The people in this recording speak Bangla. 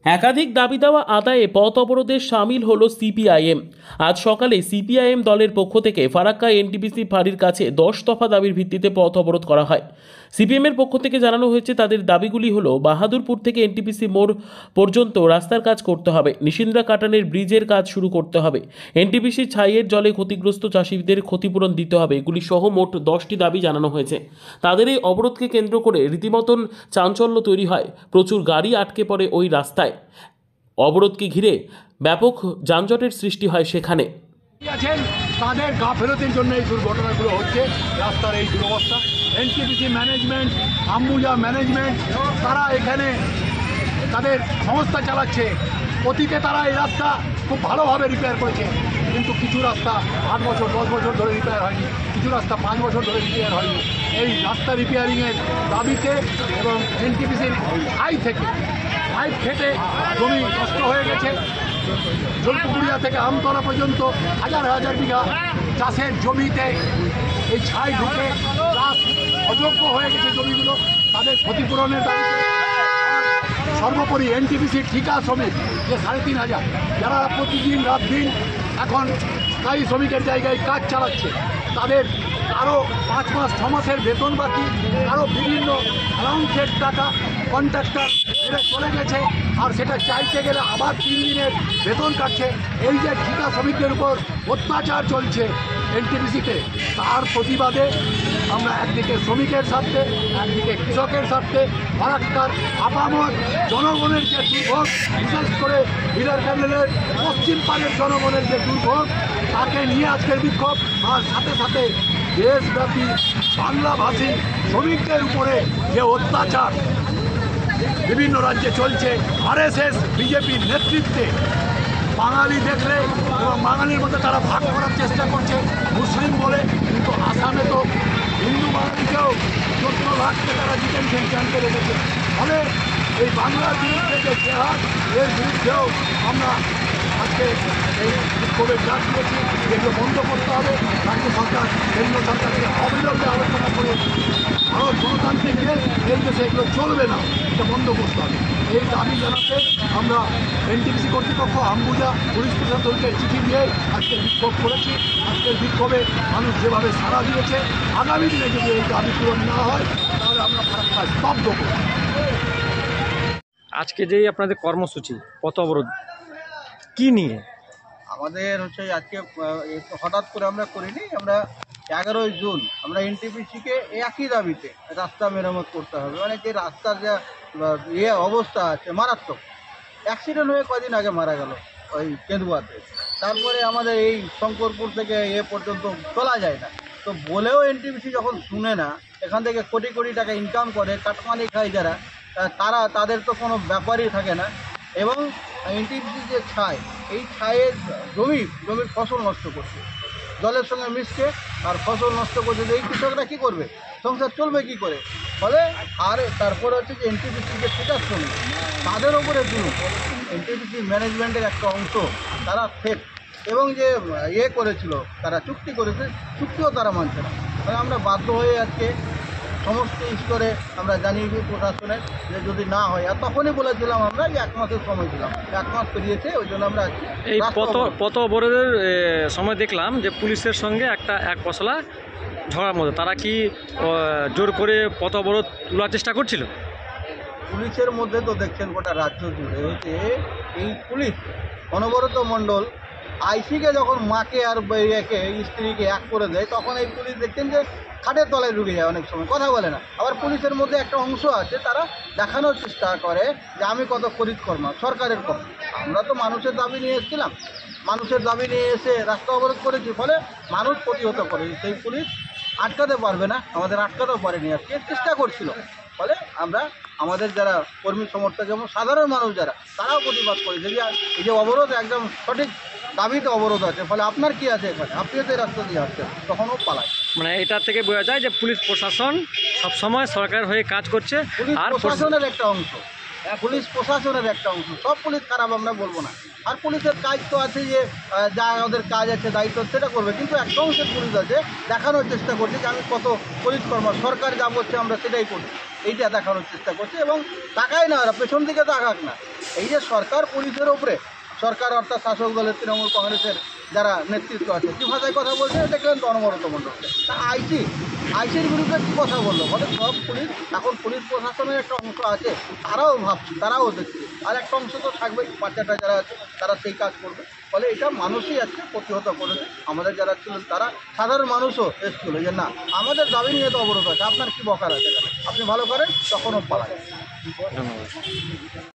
একাধিক দাবি দেওয়া আদায়ে পথ অবরোধে সামিল হলো সিপিআইএম। আজ সকালে সিপিআইএম দলের পক্ষ থেকে ফারাক্কা এনটিপিসি ফাঁড়ির কাছে 10 দফা দাবির ভিত্তিতে পথ অবরোধ করা হয়। সিপিএমের পক্ষ থেকে জানানো হয়েছে তাদের দাবিগুলি হলো বাহাদুরপুর থেকে এনটিপিসি মোড় পর্যন্ত রাস্তার কাজ করতে হবে, নিশিন্দ্রা কাটানের ব্রিজের কাজ শুরু করতে হবে, এনটিপিসি ছাইয়ের জলে ক্ষতিগ্রস্ত চাষিদের ক্ষতিপূরণ দিতে হবে, এগুলি সহ মোট 10টি দাবি জানানো হয়েছে। তাদের এই অবরোধকে কেন্দ্র করে রীতিমতন চাঞ্চল্য তৈরি হয়, প্রচুর গাড়ি আটকে পড়ে ওই রাস্তায়। অবরোধকে ঘিরে ব্যাপক যানজটের সৃষ্টি হয় সেখানে। তাদের গাফিলতির জন্য এই দুর্ঘটনাগুলো হচ্ছে, রাস্তার এই দুরবস্থা। এনটিপিসি ম্যানেজমেন্ট, আম্বুজা ম্যানেজমেন্ট, তারা এখানে তাদের সংস্থা চালাচ্ছে। অতীতে তারা এই রাস্তা খুব ভালোভাবে রিপেয়ার করেছে, কিন্তু কিছু রাস্তা 8 বছর 10 বছর ধরে রিপেয়ার হয়নি, কিছু রাস্তা 5 বছর ধরে রিপেয়ার হয়নি। এই রাস্তা রিপেয়ারিংয়ের দাবিতে এবং এনটিপিসির হাই থেকে পাইপ ফেটে জমি নষ্ট হয়ে গেছে। জলপুকুরিয়া থেকে আমতলা পর্যন্ত হাজার হাজার বিঘা চাষের জমিতে এই ছাই ঢুকে চাষ অযোগ্য হয়ে গেছে জমিগুলো। তাদের ক্ষতিপূরণের দাবিতে সর্বোপরি এনটিপিসির ঠিকা শ্রমিক যে 3,500, যারা প্রতিদিন রাত দিন এখন স্থায়ী শ্রমিকের জায়গায় কাজ চালাচ্ছে, তাদের আরও 5 মাস 6 মাসের বেতন বাকি, আরও বিভিন্ন অ্যালাউন্সের টাকা কন্ট্রাক্টর চলে গেছে, আর সেটা চাইতে গেলে আবার 3 দিনের বেতন কাটছে। এই যে ঠিকা শ্রমিকদের উপর অত্যাচার চলছে এনটিপিসিতে, তার প্রতিবাদে আমরা একদিকে শ্রমিকের স্বার্থে, একদিকে কৃষকের স্বার্থে ফারাক্কার আপামর জনগণের যে দুর্ভোগ, বিশেষ করে বিরার প্যানেলের পশ্চিম পাড়ের জনগণের যে দুর্ভোগ, তাকে নিয়ে আজকের বিক্ষোভ। আর সাথে সাথে দেশব্যাপী বাংলাভাষী শ্রমিকদের উপরে যে অত্যাচার বিভিন্ন রাজ্যে চলছে, আরএসএস বিজেপির নেতৃত্বে বাঙালি দেখলে এবং বাঙালির মধ্যে তারা ভাগ করার চেষ্টা করছে মুসলিম বলে, কিন্তু আসামে তো হিন্দু বাঙালিকেও 14 লাখকে তারা ডিটেনশন ক্যাম্পে রেখেছে। ফলে এই বাংলার বিরুদ্ধে যে জেহাদ, এর বিরুদ্ধেও আমরা আজকে এই বিক্ষোভের ডাক দিয়েছি। যেগুলো বন্ধ করতে হবে, রাজ্য সরকার কেন্দ্র সরকারকে অবিলম্বে আলোচনা করে ভারত গণতান্ত্রিক দেশ, এই দেশে এগুলো চলবে না, এটা বন্ধ করতে হবে। এই দাবি জানাতে আমরা এনটিপিসি কর্তৃপক্ষ, আম্বুজা, পুলিশ প্রশাসনকে চিঠি দিয়ে আজকে বিক্ষোভ করেছি। আজকের বিক্ষোভে মানুষ যেভাবে সাড়া দিয়েছে, আগামী দিনে যদি এই দাবি পূরণ না হয় তাহলে আমরা ফারাক্কা স্তব্ধ করব। আজকে যেই আপনাদের কর্মসূচি পথ অবরোধ কি নিয়ে? আমাদের হচ্ছে আজকে হঠাৎ করে আমরা করিনি, আমরা 11ই জুন আমরা এনটিপিসিকে একই দাবিতে রাস্তা মেরামত করতে হবে। মানে যে রাস্তার যা অবস্থা আছে মারাত্মক, অ্যাক্সিডেন্ট হয়ে কদিন আগে মারা গেল ওই কেন্দুয়াতে। তারপরে আমাদের এই শঙ্করপুর থেকে পর্যন্ত চলা যায় না, তো বলেও এনটিপিসি যখন শুনে না, এখান থেকে কোটি কোটি টাকা ইনকাম করে কাটমানি খায় যারা, তাদের তো কোনো ব্যাপারই থাকে না। এবং এনটিপিসি যে ছাই, এই ছাইয়ের জমির ফসল নষ্ট করছে, জলের সঙ্গে মিশছে আর ফসল নষ্ট করছে। এই কৃষকরা কী করবে, সংসার চলবে কী করে? ফলে আর তারপরে হচ্ছে যে এনটিপিসি যে ঠিকা শ্রমিক, তাদের ওপরে জুলুম। এনটিপিসি ম্যানেজমেন্টের একটা অংশ তারা ফেক, এবং যে করেছিল, তারা চুক্তি করেছে, চুক্তিও তারা মানছে না। তাই আমরা বাধ্য হয়ে আজকে সমস্ত স্তরে আমরা জানিয়েছি প্রশাসনের যে যদি না হয়, আর তখনই বলেছিলাম আমরা যে 1 মাসের সময় দিলাম, 1 মাস পেরিয়েছে, ওই জন্য আমরা এই পথ অবরোধের সময় দেখলাম যে পুলিশের সঙ্গে এক পশলা ঝগড়ার মধ্যে, তারা কি জোর করে পথ অবরোধ তোলার চেষ্টা করছিল? পুলিশের মধ্যে তো দেখছেন গোটা রাজ্য জুড়ে যে এই পুলিশ অনবরত মণ্ডল আইসিকে যখন মাকে আর স্ত্রীকে এক করে দেয়, তখন এই পুলিশ দেখছেন যে খাটের তলায় ঢুকে যায়, অনেক সময় কথা বলে না। আবার পুলিশের মধ্যে একটা অংশ আছে, তারা দেখানোর চেষ্টা করে যে আমি কত কর্মা সরকারের কম। আমরা তো মানুষের দাবি নিয়ে এসেছিলাম, মানুষের দাবি নিয়ে এসে রাস্তা অবরোধ করেছি, ফলে মানুষ প্রতিহত করে, সেই পুলিশ আটকাতে পারবে না, আমাদের আটকাতেও পারেনি, আজকে চেষ্টা করছিল। ফলে আমরা আমাদের যারা কর্মী সমর্থক যেমন সাধারণ মানুষ যারা, তারাও প্রতিবাদ করেছে যে এই যে অবরোধ একদম সঠিক দাবিতে অবরোধ আছে, ফলে আপনার কি আছে এখানে, আপনিও তো এই রাস্তা দিয়ে আসছেন, তখনও পালায়। মানে এটা থেকে বোঝা যায় যে পুলিশ প্রশাসন সবসময় সরকারের হয়ে কাজ করছে, আর প্রশাসনের একটা অংশ, পুলিশ প্রশাসনের একটা অংশ। সব পুলিশ খারাপ আমরা বলবো না, আর পুলিশের কাজ তো আছে যে যা ওদের কাজ আছে, দায়িত্ব সেটা করবে, কিন্তু একটা অংশের পুলিশ আছে দেখানোর চেষ্টা করছে যে আমি কত পরিকর্মা, সরকার যা বলছে আমরা সেটাই করছি। এইটা দেখানোর চেষ্টা করছে এবং তাকায় না, ওরা পেছন দিকে তাকাক না। এই যে সরকার পুলিশের ওপরে, সরকার অর্থাৎ শাসক দলের তৃণমূল কংগ্রেসের যারা নেতৃত্ব আছে কী ভাষায় কথা বলছে দেখলেন তো অনবরত মণ্ডলকে। তা আইসির বিরুদ্ধে কী কথা বললো, বলে সব পুলিশ, এখন পুলিশ প্রশাসনের একটা অংশ আছে, তারাও ভাবছে, তারাও দেখছে, আর একটা অংশ তো থাকবেই, বাচ্চাটা যারা আছে তারা সেই কাজ করবে। ফলে এটা মানুষই আজকে প্রতিহত করেছে। আমাদের যারা ছিলেন তারা সাধারণ মানুষও এসেছিল যে না আমাদের দাবি নিয়ে তো অবরোধ আছে, আপনার কী বকার আছে, আপনি ভালো করেন তখনও পালায়। ধন্যবাদ।